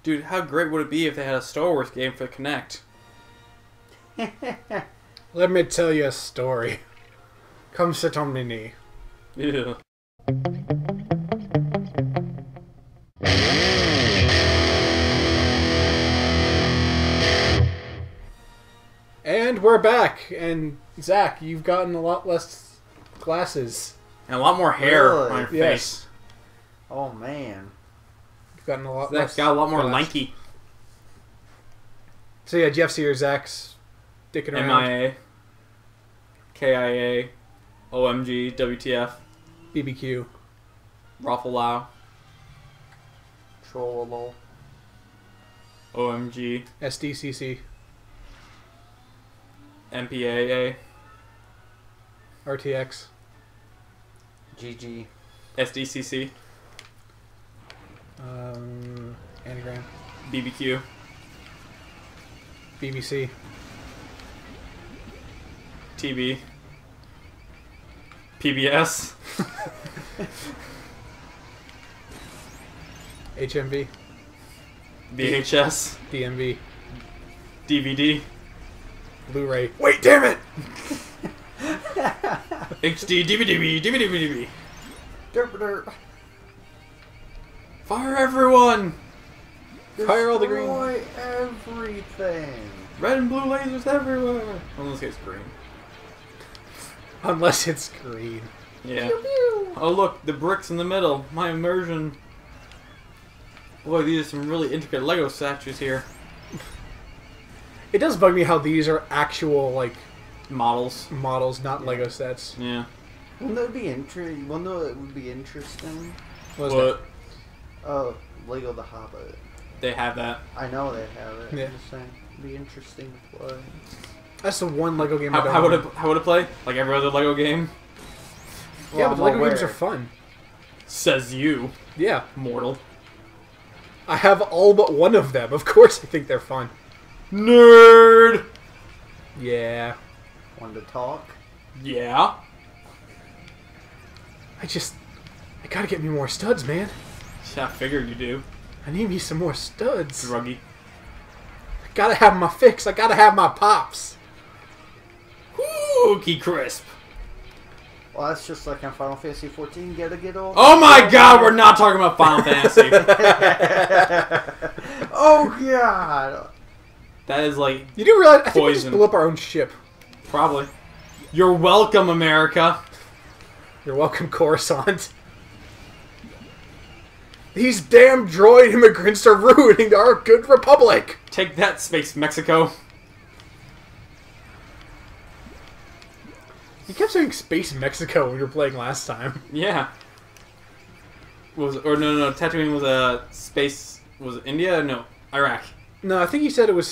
Dude, how great would it be if they had a Star Wars game for the Kinect? Let me tell you a story. Come sit on my knee. Yeah. And we're back. And Zach, you've gotten a lot less glasses. And a lot more hair Really? on your Yes. face. Oh man. You've gotten a lot Zach's less. got a lot more glass. lanky. So yeah, Jeff's here. Zach's dicking around. MIA. KIA. OMG. WTF. BBQ. Raffle Trollolo. OMG. SDCC. MPAA. RTX. GG. SDCC. Anagram. BBQ. BBC. TB. PBS. HMV. VHS. DMV. DVD. Blu-ray. Wait, damn it! HD. DVD. Derp derp. Fire everyone! Fire all the green. Destroy everything. Red and blue lasers everywhere! Well, in this case, green. Unless it's green. Yeah. Pew, pew. Oh look, the bricks in the middle. My immersion. Boy, these are some really intricate Lego statues here. It does bug me how these are actual, like, Models. models, not Lego sets. Yeah. Wouldn't that be interesting? Wouldn't it would be interesting? What is But Oh, Lego the Hobbit. they have that. I know they have it. Yeah. I'm just saying, it'd be interesting to play. that? That's the one Lego game I don't How own. would it play? Like every other Lego game? Yeah, but I'm Lego aware. games are fun. Says you, Yeah. mortal. I have all but one of them. Of course I think they're fun. Nerd! Yeah. Want to talk? Yeah. I gotta get me more studs, man. Yeah, I figured you do. I need me some more studs. Druggy. I gotta have my fix. I gotta have my pops. Cookie crisp. Well, that's just like in Final Fantasy 14. Gotta get all. Oh my god, we're not talking about Final Fantasy. Oh god. That is like, You do realize I think we just Poison. blew up our own ship. probably. You're welcome, America. You're welcome, Coruscant. These damn droid immigrants are ruining our good republic. Take that, Space Mexico. You kept saying Space Mexico when we were playing last time. Yeah. No, Tatooine was a space. Was it India? No, Iraq. No, I think you said it was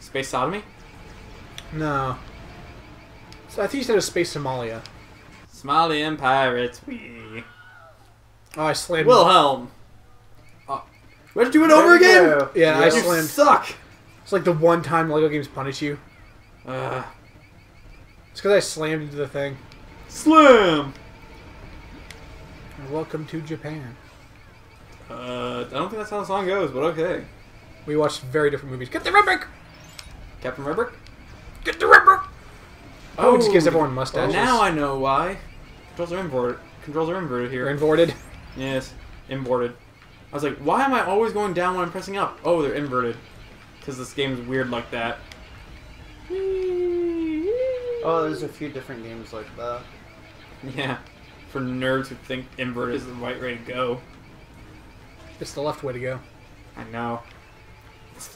Space sodomy? no. So I think you said it was Space Somalia. Somalian pirates. Wee. Oh, I slammed. Wilhelm. We have to do it over again? Go. Yeah, I You slammed. suck. It's like the one time Lego games punish you. Uh, It's because I slammed into the thing. Slam. Welcome to Japan. I don't think that's how the song goes, but okay. We watched very different movies. Get the Ripp! Captain Rubber? Get the Ripp! Oh, it just gives everyone mustaches. Now I know why. Controls are inverted. They're here. inverted. Yes, inverted. I was like, why am I always going down when I'm pressing up? Oh, they're inverted. Because this game's weird like that. Oh, there's a few different games like that. Yeah. For nerds who think invert is the right way to go. It's the left way to go. I know.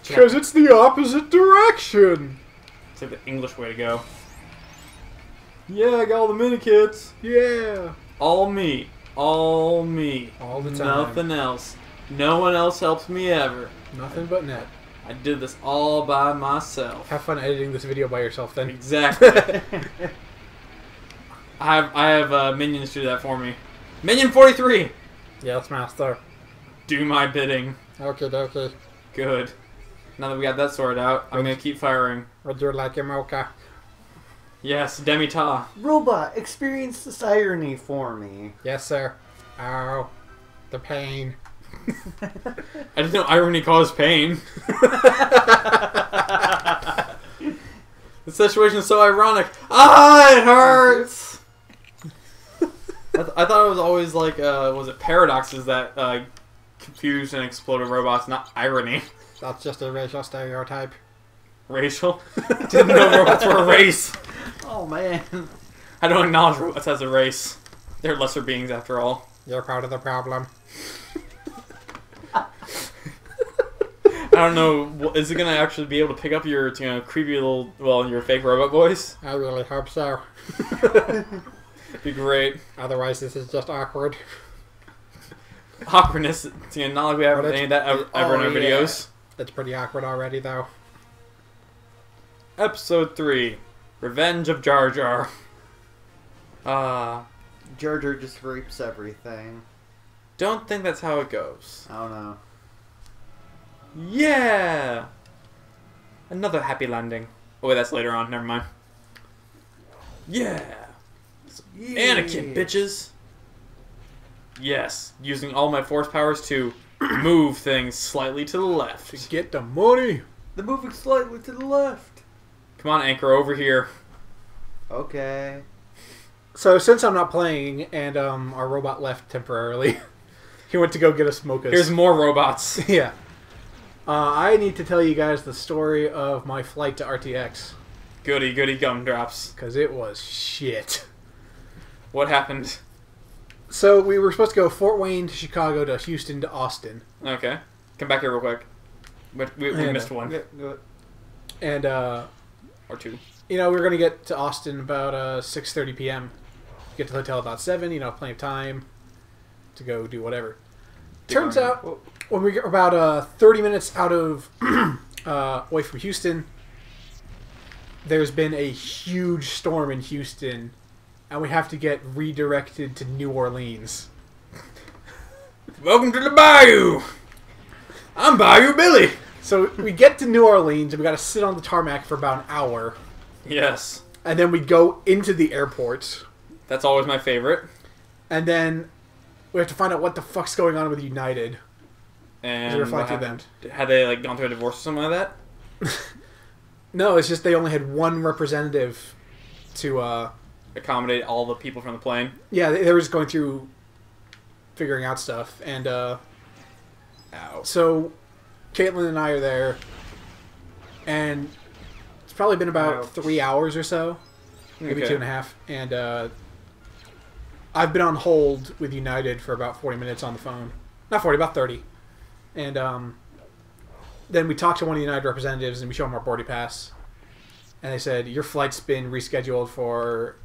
Because it's the opposite direction. It's like the English way to go. Yeah, I got all the mini kits. Yeah. All me. All me. All the time. Nothing else. No one else helps me ever. Nothing but net. I did this all by myself. Have fun editing this video by yourself then. Exactly. I have minions to do that for me. Minion 43! Yes, master. Do my bidding. Okay, okay. Good. Now that we got that sorted out, I'm gonna keep firing. Would you like your mocha? Yes, Demita. Robot, experience this irony for me. Yes, sir. Ow. The pain. I didn't know irony caused pain. The situation is so ironic. Ah, it hurts! I thought it was always like, was it paradoxes that confused and exploded robots, not irony. That's just a racial stereotype. Racial? Didn't know robots were a race. Oh, man. I don't acknowledge robots as a race. They're lesser beings after all. You're part of the problem. I don't know. Is it gonna actually be able to pick up your, creepy little, your fake robot voice? I really hope so. Be great. Otherwise, this is just awkward. Awkwardness. Not like we have any of that ever in our videos. It's pretty awkward already, though. Episode 3, Revenge of Jar Jar. Jar Jar just rapes everything. Don't think that's how it goes. I don't know. Yeah! Another happy landing. Oh wait, that's later on. Never mind. Yeah! Anakin, bitches! Yes, using all my force powers to move things slightly to the left. To get the money! They're moving slightly to the left. Come on, Anchor, over here. Okay. So, since I'm not playing, and our robot left temporarily, he went to go get us mochas. Here's more robots. Yeah. I need to tell you guys the story of my flight to RTX. Goody, goody gumdrops. Because it was shit. What happened? So, we were supposed to go Fort Wayne to Chicago to Houston to Austin. Okay. Come back here real quick. We missed one. And, or two. we were going to get to Austin about 6:30 p.m. Get to the hotel about 7, plenty of time to go do whatever. Turns out, when we get about 30 minutes out of away from Houston, there's been a huge storm in Houston, and we have to get redirected to New Orleans. Welcome to the Bayou! I'm Bayou Billy! So we get to New Orleans, and we got to sit on the tarmac for about an hour. Yes. And then we go into the airport. That's always my favorite. And then we have to find out what the fuck's going on with United. And what happened? Had they gone through a divorce or something like that? No, it's just they only had one representative to accommodate all the people from the plane. Yeah, they were just going through figuring out stuff, and so Caitlin and I are there, and it's probably been about 3 hours or so, maybe 2.5, and I've been on hold with United for about 40 minutes on the phone. Not 40, about 30. And then we talked to one of the United representatives, and we showed them our boarding pass. And they said, your flight's been rescheduled for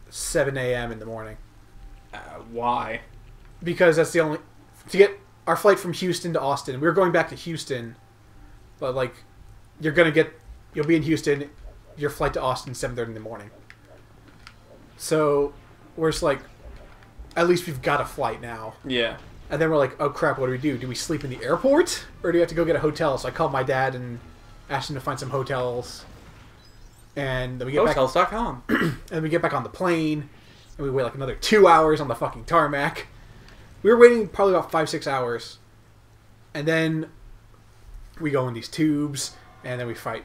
7 a.m. in the morning. Why? Because that's the only... To get our flight from Houston to Austin, we were going back to Houston, but, you'll be in Houston, your flight to Austin 7:30 in the morning. So, we're just like, at least we've got a flight now. Yeah. And then we're like, oh crap, what do? Do we sleep in the airport? Or do we have to go get a hotel? So I called my dad and asked him to find some hotels. And then we get Hotels.com. and we get back on the plane, and we wait another 2 hours on the fucking tarmac. We were waiting probably about 5-6 hours. And then we go in these tubes, and then we fight.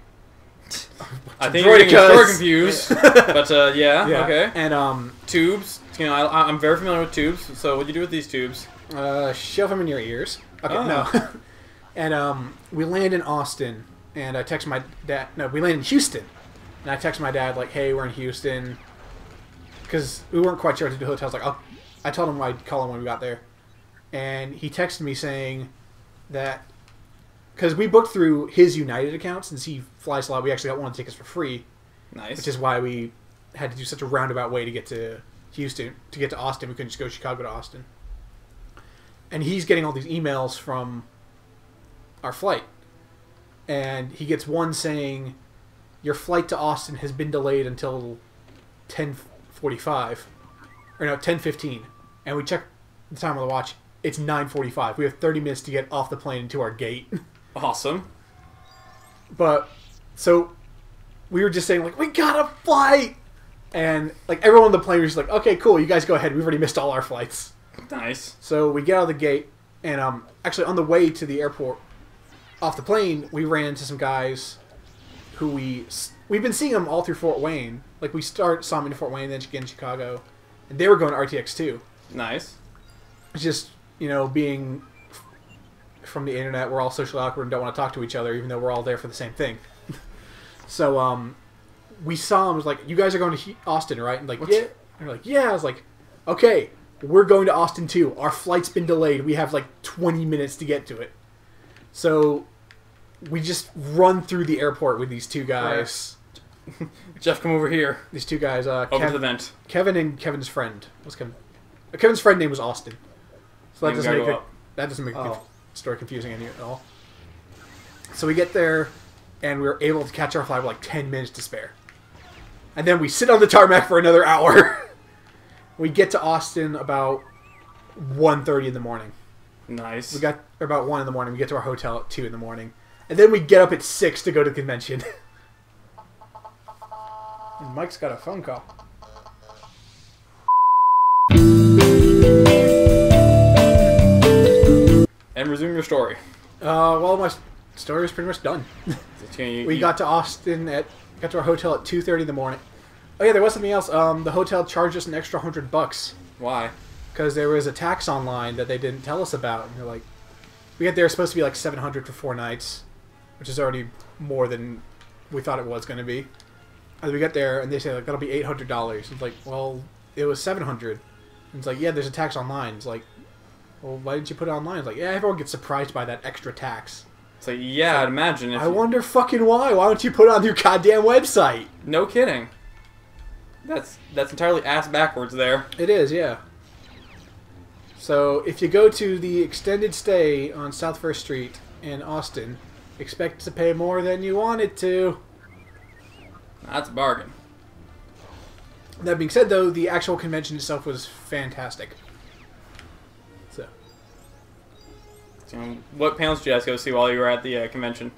I think you're getting more confused. But, yeah, okay. And, tubes. I'm very familiar with tubes. So what do you do with these tubes? Shove them in your ears. Okay, no. And, we land in Austin, and I text my dad... No, we land in Houston. And I text my dad, hey, we're in Houston. Because we weren't quite sure what to do with hotels. I told him I'd call him when we got there. And he texted me saying that... Because we booked through his United account, since he flies a lot, we actually got one of the tickets for free. Nice. Which is why we had to do such a roundabout way to get to Houston. To get to Austin, we couldn't just go Chicago to Austin. And he's getting all these emails from our flight. And he gets one saying, your flight to Austin has been delayed until 10:45. Or no, 10:15. And we check the time on the watch. It's 9:45. We have 30 minutes to get off the plane into our gate. Awesome. But, so, we were just saying, we got a flight! And, everyone on the plane was just okay, cool, you guys go ahead. We've already missed all our flights. Nice. So, we get out of the gate, And actually, on the way to the airport, off the plane, we ran into some guys who we've been seeing them all through Fort Wayne. Like, we saw them in Fort Wayne, then again in Chicago. And they were going to RTX too. Nice. It's just, being from the internet, we're all socially awkward and don't want to talk to each other, even though we're all there for the same thing. So, we saw them, was like, you guys are going to Austin, right? And like, yeah. And they're like, yeah. I was like, okay, we're going to Austin too. Our flight's been delayed. We have like 20 minutes to get to it. So, we just run through the airport with these two guys. Jeff, come over here. These two guys. Over to the vent. Kevin and Kevin's friend. What's Kevin? Kevin's friend name was Austin. So that doesn't make the story confusing any at all. So we get there, and we were able to catch our flight with like 10 minutes to spare. And then we sit on the tarmac for another hour. We get to Austin about 1:30 in the morning. Nice. We got about 1 in the morning. We get to our hotel at 2 in the morning. And then we get up at 6 to go to the convention. And Mike's got a phone call. And resume your story. Well, my story is pretty much done. We got to Austin got to our hotel at 2:30 in the morning. Oh yeah, there was something else. The hotel charged us an extra $100. Why? Because there was a tax online that they didn't tell us about. And they're like, we got there, it's supposed to be like $700 for 4 nights, which is already more than we thought it was going to be. And we got there, and they say like that'll be $800. It's like, well, it was $700. And it's like, yeah, there's a tax online. It's like, well, why didn't you put it online? It's like, yeah, everyone gets surprised by that extra tax. It's like, yeah, I'd imagine. I wonder fucking why. Why don't you put it on your goddamn website? No kidding. That's entirely ass backwards there. It is, yeah. So if you go to the extended stay on South First Street in Austin, expect to pay more than you wanted to. That's a bargain. That being said, though, the actual convention itself was fantastic. So, what panels did you guys go see while you were at the convention?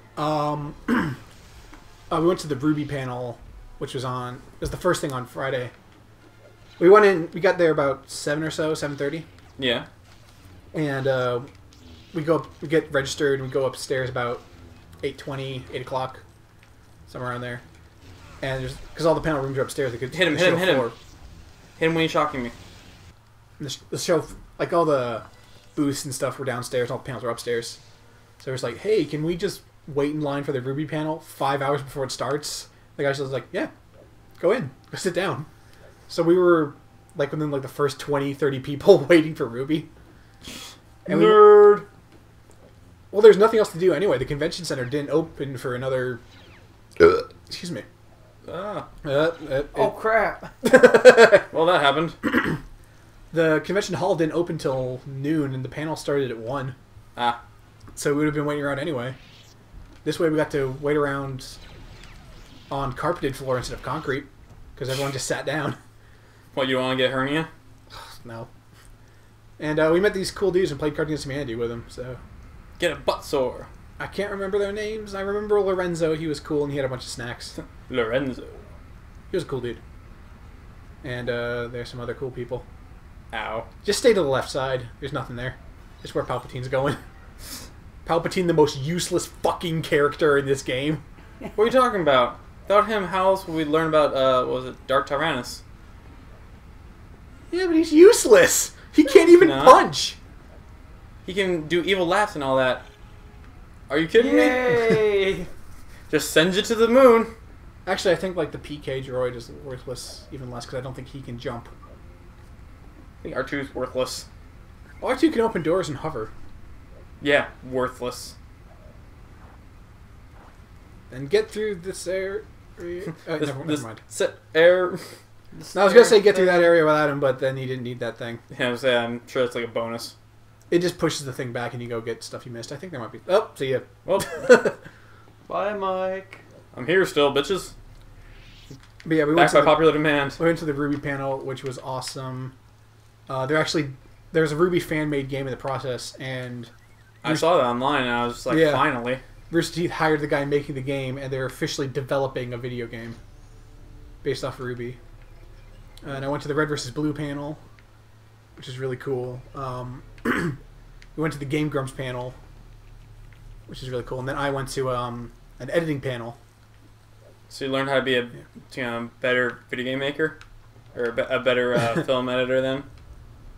we went to the Ruby panel, which was the first thing on Friday. We went in. We got there about 7 or so, 7:30. Yeah. And we get registered, and we go upstairs about 8:20, 8 o'clock, somewhere around there. And because all the panel rooms are upstairs, they could hit him. Hit him when he's shocking me. And the show, like all the booths and stuff, were downstairs. All the panels were upstairs. So it was like, hey, can we just wait in line for the Ruby panel 5 hours before it starts? The guy was like, yeah, go in, go sit down. So we were like within like the first 20, 30 people waiting for Ruby. And Nerd. Well, there's nothing else to do anyway. The convention center didn't open for another. Excuse me. Oh crap! Well, that happened. The convention hall didn't open till noon, and the panel started at 1. Ah. So we would have been waiting around anyway. This way, we got to wait around on carpeted floor instead of concrete because everyone just sat down. What, you want to get hernia? No. And we met these cool dudes and played Cards Against Humanity with them. So get a butt sore. I can't remember their names. I remember Lorenzo. He was cool, and he had a bunch of snacks. Lorenzo. He was a cool dude. And there's some other cool people. Ow. Just stay to the left side. There's nothing there. It's where Palpatine's going. Palpatine, the most useless fucking character in this game. What are you talking about? Without him, how else would we learn about, what was it, Dark Tyrannus? Yeah, but he's useless. He can't even punch. He can do evil laughs and all that. Are you kidding me? Just sends you to the moon. Actually, I think like the PK droid is worthless even less because I don't think he can jump. I think R2's worthless. Well, R2 can open doors and hover. Yeah, worthless. And get through this area. Never mind. Air. No, I was gonna say get through that area without him, but then you didn't need that thing. Yeah, I'm sure it's like a bonus. It just pushes the thing back and you go get stuff you missed. I think there might be... Oh, see ya. Well, bye, Mike. I'm here still, bitches. But yeah, we went by popular demand. We went to the Ruby panel, which was awesome. There's a Ruby fan-made game in the process, and... I saw that online, and I was just like, finally. Rooster Teeth hired the guy making the game, and they're officially developing a video game based off of Ruby. And I went to the Red vs. Blue panel, which is really cool. We went to the Game Grumps panel, which is really cool. And then I went to an editing panel. So you learned how to be a better video game maker? Or a better film editor then?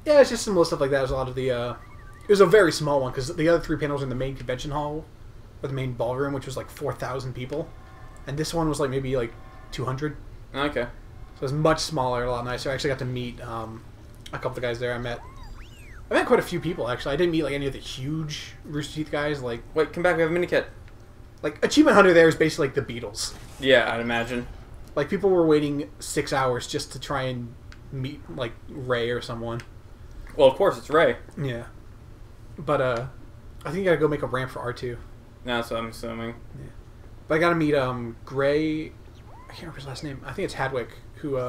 Yeah, it's just some little stuff like that. It was a lot of the... it was a very small one, because the other 3 panels were in the main convention hall, or the main ballroom, which was like 4,000 people. And this one was like maybe like 200. Okay. So it was much smaller, a lot nicer. I actually got to meet a couple of the guys there. I met quite a few people, actually. I didn't meet like any of the huge Rooster Teeth guys. Like, wait, come back, we have a mini kit. Like, Achievement Hunter there is basically like the Beatles. Yeah, I'd imagine. Like, people were waiting 6 hours just to try and meet, like, Ray or someone. Well, of course, it's Ray. Yeah. But, I think you gotta go make a ramp for R2. No, that's what I'm assuming. Yeah. But I gotta meet, Gray... I can't remember his last name. I think it's Hadwick, who,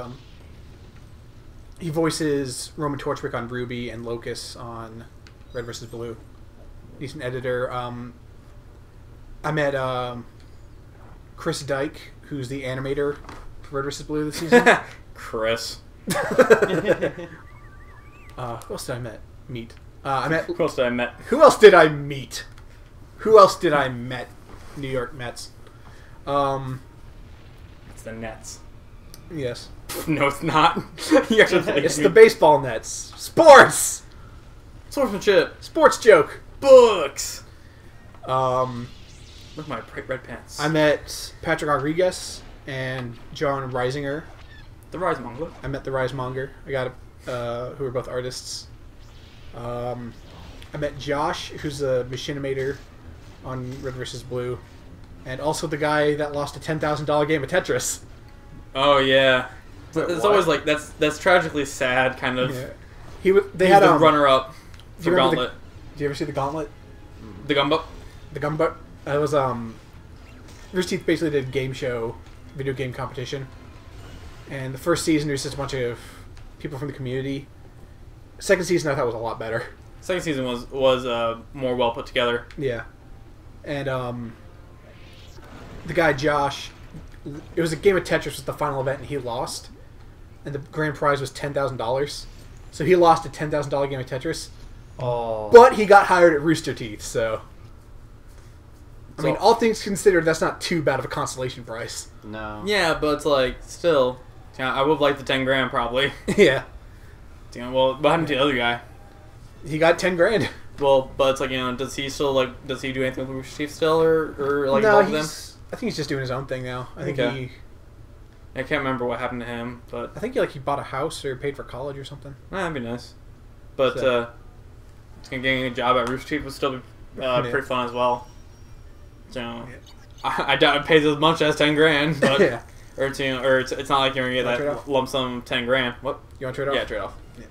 he voices Roman Torchwick on Ruby and Locust on Red vs. Blue. He's an editor. I met, Chris Dyke, who's the animator for Red vs. Blue this season. Chris. Who else did I meet? I met... Who else did I met? Who else did I meet? Who else did I met? New York Mets. It's the Nets. Yes. No, it's not. You actually It's the baseball Nets. Sports! Swordsmanship. Sports joke. Books. Look at my bright red pants. I met Patrick Rodriguez and John Reisinger. The Rise Mongol. I met the Risemonger. I got who are both artists. I met Josh, who's a machinimator on Red vs. Blue, and also the guy that lost a $10,000 game of Tetris. Oh yeah, Wait, it's what? always like that's tragically sad, kind of. Yeah. They had a runner-up do for you remember Gauntlet. Did you ever see the Gauntlet? The Gumbo. The Gumbo. It was Rooster Teeth basically did a game show, video game competition, and the first season there's just a bunch of people from the community. Second season I thought was a lot better. Second season was more well put together. Yeah, and the guy Josh, it was a game of Tetris was the final event and he lost, and the grand prize was $10,000. So he lost a $10,000 game of Tetris. Oh. But he got hired at Rooster Teeth, so. I mean, all things considered, that's not too bad of a consolation prize. No. Yeah, but it's like still, I would have liked the 10 grand probably. Yeah. Well, what happened to the other guy? He got 10 grand. Well, but it's like, does he still does he do anything with Rooster Teeth still, or like No, involved with them? I think he's just doing his own thing now. I think Okay. I can't remember what happened to him, but I think he bought a house or paid for college or something. that'd be nice. But So. getting a job at Rooster Teeth would still be pretty fun as well. So I doubt it pays as much as 10 grand, but Yeah. or it's not like you're gonna get Wanna trade that off? lump sum 10 grand. What? You want to trade off? Yeah, trade off. Yeah.